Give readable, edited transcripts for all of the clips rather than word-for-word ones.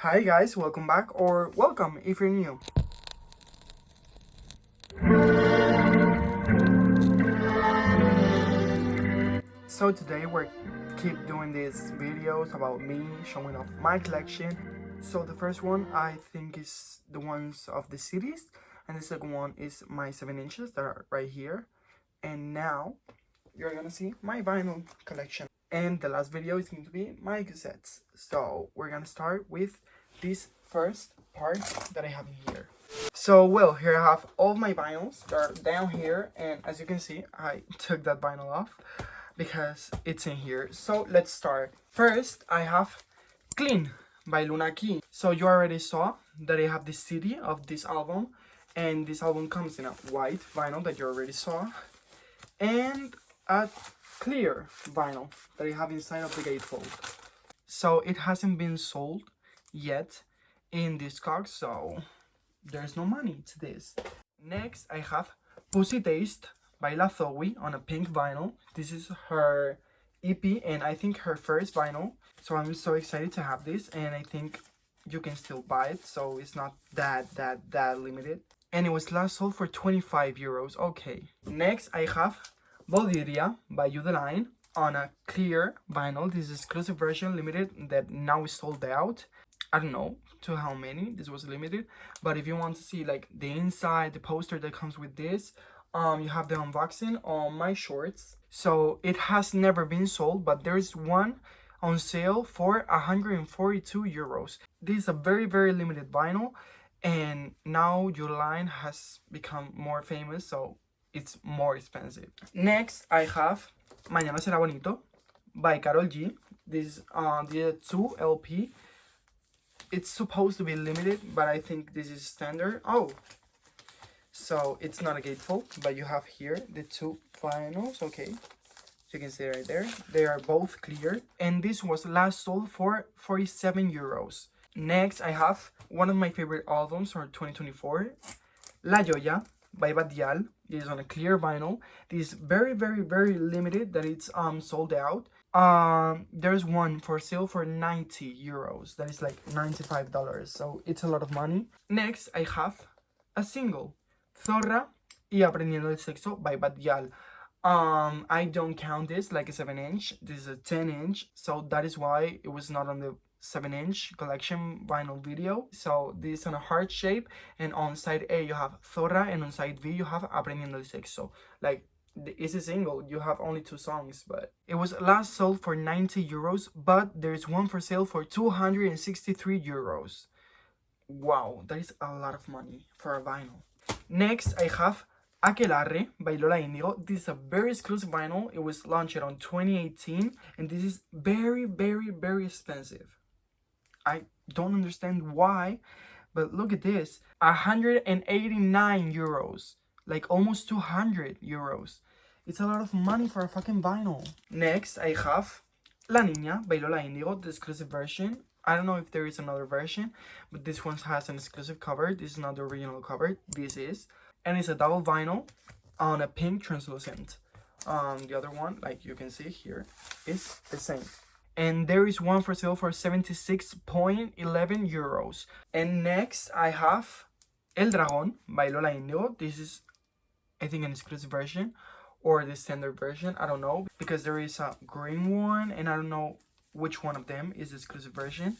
Hi guys, welcome back, or welcome if you're new. So today we're keep doing these videos about me showing off my collection. So the first one I think is the ones of the cities, and the second one is my 7 inches that are right here. And now you're gonna see my vinyl collection. And the last video is going to be my cassettes. So we're gonna start with this first part that I have in here. So well, here I have all my vinyls. They're down here, and as you can see, I took that vinyl off because it's in here. So let's start. First, I have Clean by Luna Key. So you already saw that I have the CD of this album, and this album comes in a white vinyl that you already saw, and a clear vinyl that I have inside of the gatefold. So it hasn't been sold yet in Discogs, so there's no money to this. Next, I have Pussy Taste by La Zoe on a pink vinyl. This is her EP and I think her first vinyl. So I'm so excited to have this, and I think you can still buy it, so it's not that limited. And it was last sold for 25 euros. Okay. Next, I have Bolivia by Udeline on a clear vinyl. This is exclusive version, limited, that now is sold out. I don't know to how many this was limited, but if you want to see like the inside, the poster that comes with this, you have the unboxing on my shorts. So it has never been sold, but there's one on sale for 142 euros. This is a very limited vinyl, and now Udeline has become more famous, so it's more expensive. Next, I have Mañana Será Bonito by Karol G. This is the 2 LP. It's supposed to be limited, but I think this is standard. Oh, so it's not a gatefold, but you have here the 2 vinyls. Okay, you can see right there. They are both clear, and this was last sold for 47 euros. Next, I have one of my favorite albums for 2024, La Joya by Badial. It is on a clear vinyl. This is very limited that it's sold out. There's one for sale for 90 euros. That is like $95, so it's a lot of money. Next, I have a single, Zorra y Aprendiendo el Sexo by Badial. I don't count this like a 7-inch. This is a 10-inch, so that is why it was not on the 7-inch collection vinyl video. So this is on a heart shape, and on side A you have Zorra, and on side B you have Aprendiendo el Sexo. Like, it's a single, you have only 2 songs, but it was last sold for 90 euros, but there's one for sale for 263 euros. Wow, that is a lot of money for a vinyl. Next, I have Aquelarre by Lola Indigo. This is a very exclusive vinyl. It was launched on 2018, and this is very expensive. I don't understand why, but look at this, 189 euros, like almost 200 euros. It's a lot of money for a fucking vinyl. Next, I have La Niña by Lola Indigo, the exclusive version. I don't know if there is another version, but this one has an exclusive cover. This is not the original cover. This is, and it's a double vinyl on a pink translucent. The other one, like you can see here, is the same. And there is one for sale for 76.11 euros. And next, I have El Dragón by Lola Indigo. This is, I think, an exclusive version or the standard version. I don't know, because there is a green one, and I don't know which one of them is the exclusive version.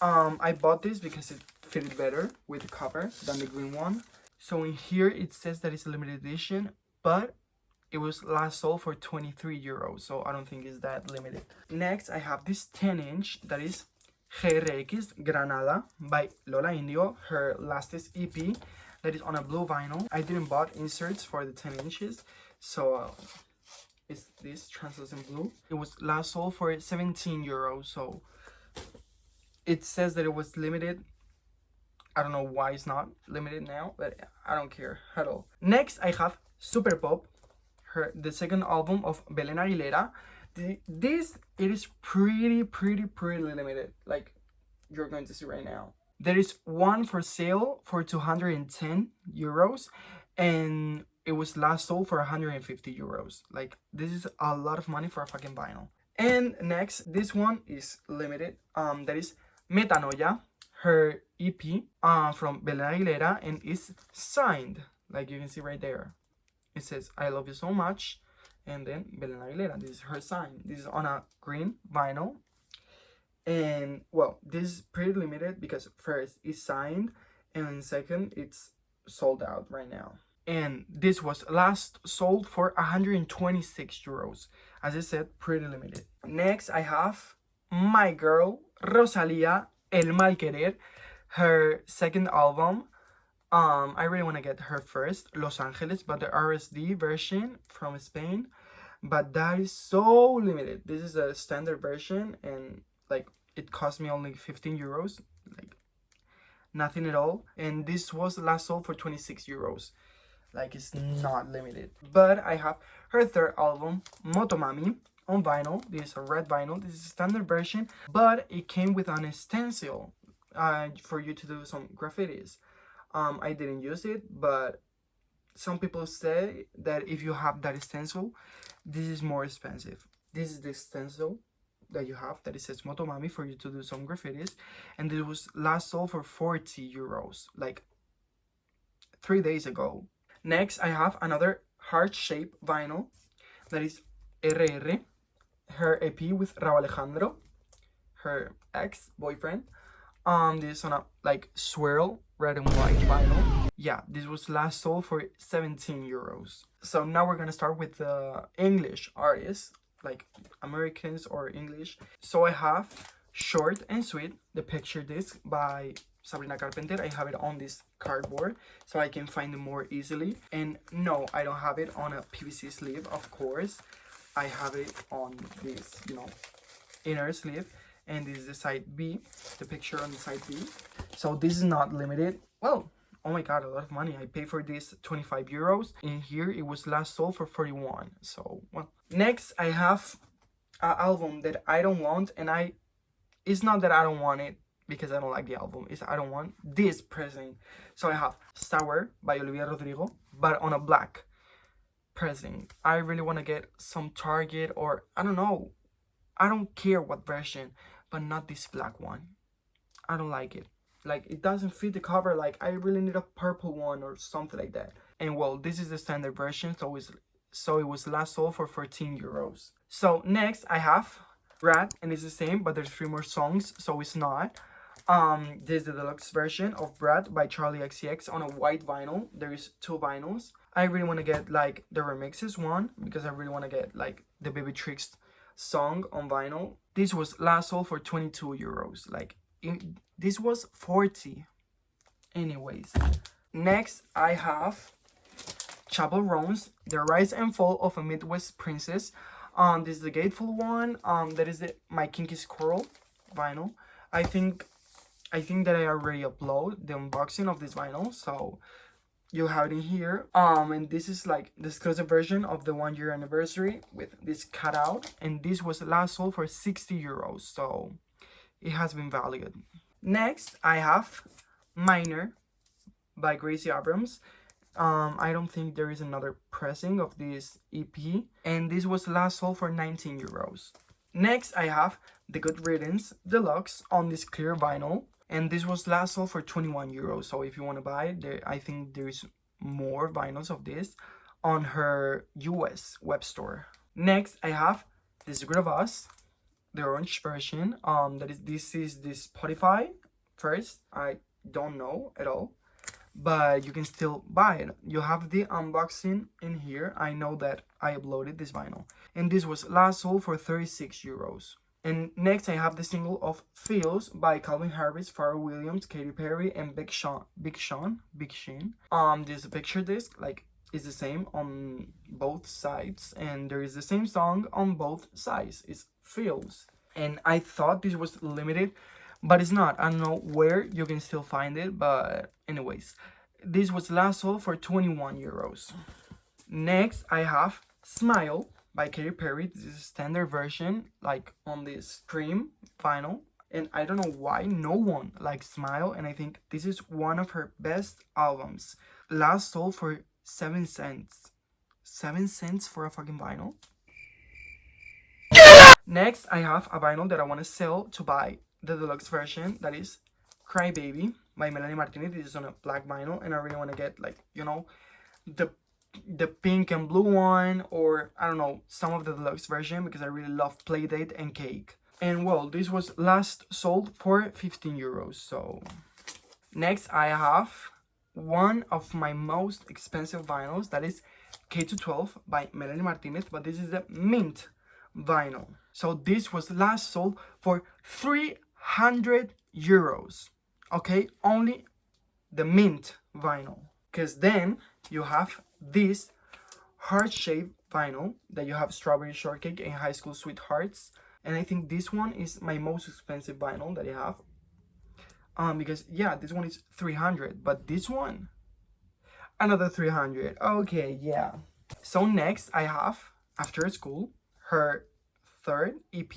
I bought this because it fitted better with the cover than the green one. So in here it says that it's a limited edition, but it was last sold for 23 euros, so I don't think it's that limited. Next, I have this 10-inch that is GRX Granada by Lola Indigo, her latest EP, that is on a blue vinyl. I didn't bought inserts for the 10 inches, so it's this translucent blue. It was last sold for 17 euros, so it says that it was limited. I don't know why it's not limited now, but I don't care at all. Next, I have Super Pop, the second album of Belén Aguilera. This, it is pretty limited, like you're going to see right now. There is one for sale for 210 euros, and it was last sold for 150 euros. Like, this is a lot of money for a fucking vinyl. And next, this one is limited. That is Metanoia her EP from Belén Aguilera, and it's signed, like you can see right there. It says I love you so much, and then Belén Aguilera. This is her sign. This is on a green vinyl, and well, this is pretty limited because first it's signed, and second it's sold out right now. And this was last sold for 126 euros. As I said, pretty limited. Next, I have my girl Rosalía, El Mal Querer, her second album. I really want to get her first, Los Angeles, but the RSD version from Spain. But that is so limited. This is a standard version, and like it cost me only 15 euros, like nothing at all. And this was last sold for 26 euros. Like, it's not limited. But I have her third album, Motomami, on vinyl. This is a red vinyl. This is a standard version, but it came with an stencil for you to do some graffitis. I didn't use it, but some people say that if you have that stencil, this is more expensive. This is the stencil that you have that it says Motomami for you to do some graffitis, and it was last sold for 40 euros, like 3 days ago. Next, I have another heart-shaped vinyl that is RR, her EP with Raúl Alejandro, her ex-boyfriend. This is on a like swirl red and white vinyl. Yeah, this was last sold for 17 euros. So now we're gonna start with the English artists, like Americans or English. So I have Short and Sweet, the picture disc by Sabrina Carpenter. I have it on this cardboard so I can find it more easily. And no, I don't have it on a PVC sleeve, of course. I have it on this, inner sleeve. And this is the side B, the picture on the side B. So this is not limited. Well, oh my god, a lot of money. I paid for this 25 euros. And here it was last sold for 41. So, well. Next, I have an album that I don't want. And it's not that I don't want it, because I don't like the album. It's I don't want this pressing. So I have Sour by Olivia Rodrigo, but on a black pressing. I really want to get some Target, or I don't know. I don't care what version, but not this black one. I don't like it. Like, it doesn't fit the cover. Like, I really need a purple one or something like that. And well, this is the standard version, so it was last sold for 14 euros. So next I have Brad, and it's the same, but there's 3 more songs, so it's not. This is the deluxe version of Brad by Charlie XCX on a white vinyl. There is 2 vinyls. I really want to get like the remixes one, because I really want to get like the Baby Tricks song on vinyl. This was last sold for 22 euros. Like, this was 40. Anyways, next I have Chapel Roan's The Rise and Fall of a Midwest Princess. This is the gatefold one. That is my Kinky Squirrel vinyl. I think that I already upload the unboxing of this vinyl, so you have it in here. And this is like the exclusive version of the 1 year anniversary with this cutout, and this was last sold for 60 euros, so it has been valued. Next, I have Minor by Gracie Abrams. I don't think there is another pressing of this EP, and this was last sold for 19 euros. Next, I have The Good Riddance Deluxe on this clear vinyl, and this was last sold for 21 euros. So if you want to buy it, I think there's more vinyls of this on her US web store. Next, I have The Secret of Us, the orange version. This is the Spotify first. I don't know at all, but you can still buy it. You have the unboxing in here. I know that I uploaded this vinyl, and this was last sold for 36 euros. And next I have the single of Feels by Calvin Harris, Pharrell Williams, Katy Perry, and Big Sean. This picture disc, like, is the same on both sides, and there is the same song on both sides. It's Feels. And I thought this was limited, but it's not. I don't know where you can still find it, but anyways, this was last sold for 21 euros. Next, I have Smile by Katy Perry. This is a standard version, like on this cream vinyl. And I don't know why no one likes Smile, and I think this is one of her best albums. Last sold for 7 cents. 7 cents for a fucking vinyl? Next, I have a vinyl that I want to sell to buy the deluxe version. That is Cry Baby by Melanie Martinez. This is on a black vinyl, and I really want to get, like, you know, the pink and blue one, or I don't know, some of the deluxe version, because I really love Playdate and Cake. And well, this was last sold for 15 euros. So next I have one of my most expensive vinyls, that is K212 by Melanie Martinez, but this is the mint vinyl. So this was last sold for 300 euros. Okay, only the mint vinyl. Because then you have this heart-shaped vinyl that you have Strawberry Shortcake and High School Sweethearts. And I think this one is my most expensive vinyl that I have. Because yeah, this one is 300, but this one, another 300. Okay, yeah. So next I have After School, her third EP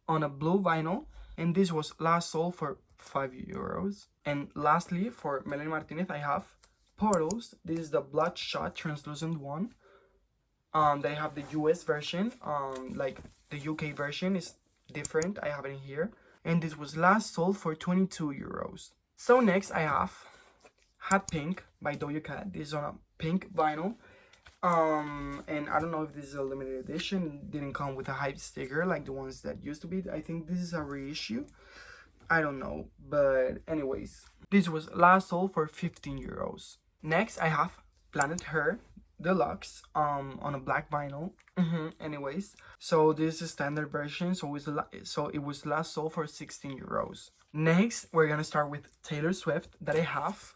on a blue vinyl, and this was last sold for 5 euros. And lastly, for Melanie Martinez, I have Portals. This is the bloodshot translucent one. They have the US version. Like the UK version is different. I have it in here. And this was last sold for 22 euros. So next I have Hot Pink by Doja Cat. This is on a pink vinyl. And I don't know if this is a limited edition. It didn't come with a hype sticker like the ones that used to be. I think this is a reissue. I don't know. But anyways, this was last sold for 15 euros. Next, I have Planet Her Deluxe on a black vinyl. Anyways, so this is standard version. So it was last sold for 16 euros. Next, we're gonna start with Taylor Swift that I have.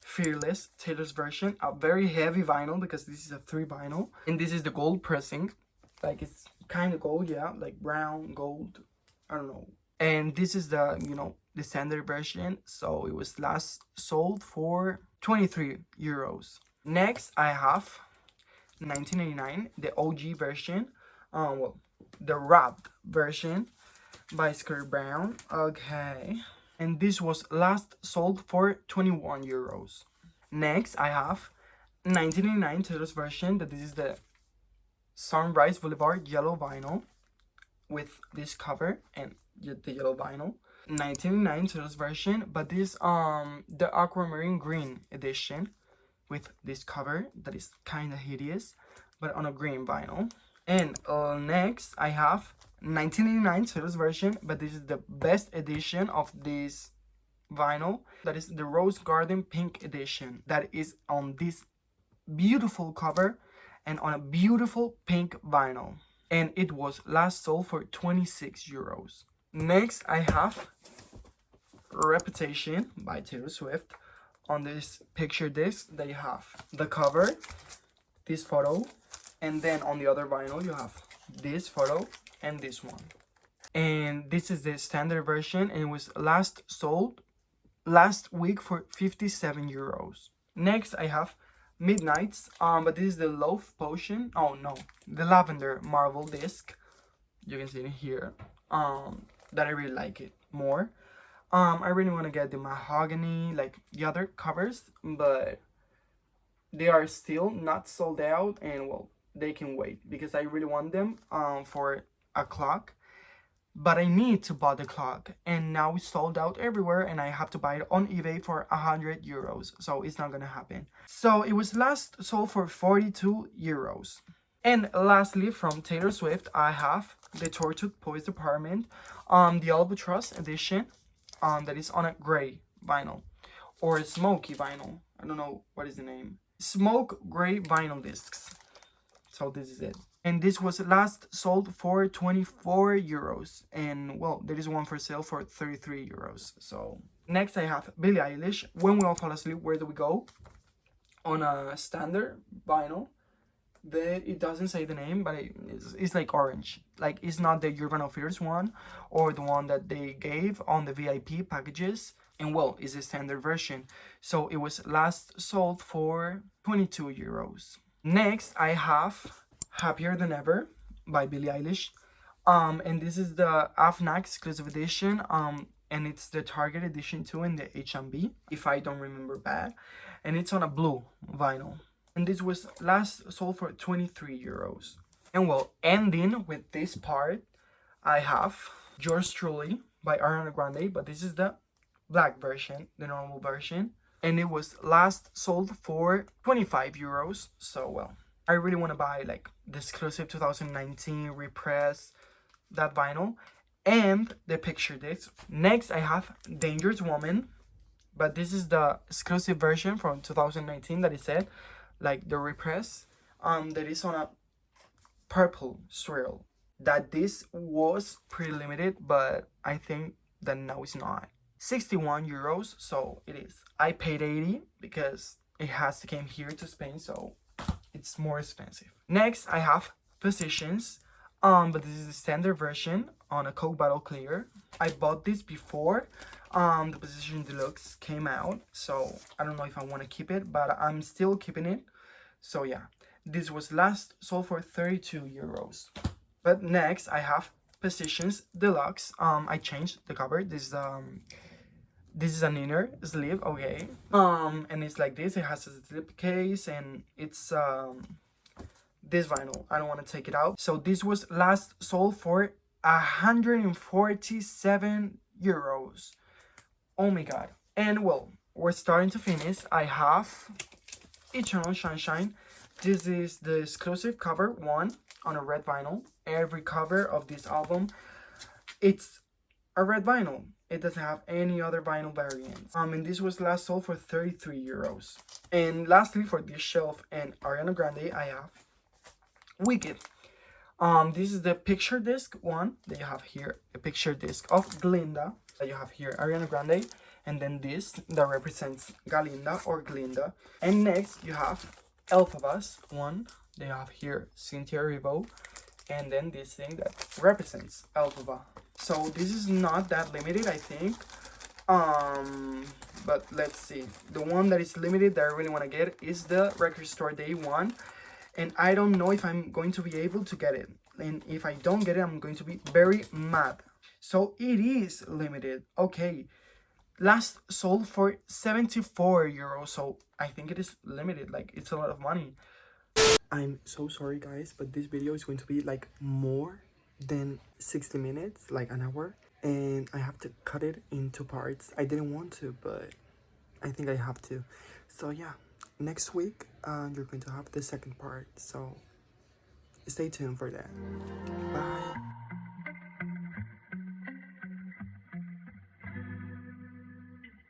Fearless, Taylor's version, a very heavy vinyl because this is a 3 vinyl, and this is the gold pressing. Like, it's kind of gold, yeah, like brown gold, I don't know. And this is the, you know, the standard version, so it was last sold for 23 euros. Next I have 1989, the OG version, well, the wrapped version by Skirt Brown. Okay, and this was last sold for 21 euros. Next I have 1989 Taylor's version, that this is the Sunrise Boulevard yellow vinyl with this cover and the yellow vinyl. 1989 Taylor's version, but this the aquamarine green edition with this cover that is kind of hideous, but on a green vinyl. And next I have 1989 Taylor's version, but this is the best edition of this vinyl, that is the Rose Garden Pink edition, that is on this beautiful cover and on a beautiful pink vinyl, and it was last sold for 26 euros. Next I have Reputation by Taylor Swift. On this picture disc that you have the cover, this photo, and then on the other vinyl you have this photo and this one. And this is the standard version, and it was last sold last week for 57 euros. Next I have Midnights, but this is the Love Potion, oh no, the Lavender Marble disc. You can see it here, that I really like it more. I really want to get the mahogany, like the other covers, but they are still not sold out, and well, they can wait because I really want them for a clock. But I need to buy the clock, and now it's sold out everywhere, and I have to buy it on eBay for 100 euros, so it's not gonna happen. So it was last sold for 42 euros. And lastly, from Taylor Swift, I have the Tortured Poets Department, the Albatross edition, that is on a gray vinyl, or smoky vinyl. I don't know what is the name. Smoke gray vinyl discs. So this is it. And this was last sold for 24 euros. And well, there is one for sale for 33 euros. So next I have Billie Eilish, When We All Fall Asleep, Where Do We Go? On a standard vinyl. It doesn't say the name, but it's like orange. Like, it's not the Urban Affairs one or the one that they gave on the VIP packages. And well, it's a standard version. So it was last sold for 22 euros. Next, I have Happier Than Ever by Billie Eilish. And this is the AFNAC exclusive edition. And it's the Target edition too in the H&B, if I don't remember bad. And it's on a blue vinyl. And this was last sold for 23 euros. And well, ending with this part, I have Yours Truly by Ariana Grande, but this is the black version, the normal version, and it was last sold for 25 euros. So well, I really want to buy like the exclusive 2019 repress, that vinyl, and the picture disc. Next I have Dangerous Woman, but this is the exclusive version from 2019 that is said, like the repress, that is on a purple swirl. That this was pretty limited, but I think that now it's not. 61 euros, so it is. I paid 80 because it has to came here to Spain, so it's more expensive. Next I have Positions, but this is the standard version on a Coke bottle clear. I bought this before the Position Deluxe came out, so I don't know if I want to keep it, but I'm still keeping it. So yeah, this was last sold for 32 euros. But next I have Positions Deluxe. I changed the cover. This is an inner sleeve, okay. And it's like this. It has a slip case, and it's this vinyl. I don't want to take it out. So this was last sold for 147 euros. Oh my god. And well, we're starting to finish. I have Eternal Sunshine. This is the exclusive cover one on a red vinyl. Every cover of this album, it's a red vinyl. It doesn't have any other vinyl variants. And this was last sold for 33 euros. And lastly, for this shelf and Ariana Grande, I have Wicked. This is the picture disc one that you have here, a picture disc of Glinda. That you have here Ariana Grande, and then this that represents Galinda or Glinda. And next you have Elphabas one. They have here Cynthia Erivo, and then this thing that represents Elphaba. So this is not that limited, I think. But let's see. The one that is limited that I really want to get is the Record Store Day one. And I don't know if I'm going to be able to get it. And if I don't get it, I'm going to be very mad. So it is limited. Okay. Last sold for 74 euros. So I think it is limited. Like, it's a lot of money. I'm so sorry, guys, but this video is going to be like more than 60 minutes, like an hour. And I have to cut it into parts. I didn't want to, but I think I have to. So yeah, next week you're going to have the second part, so stay tuned for that. Bye.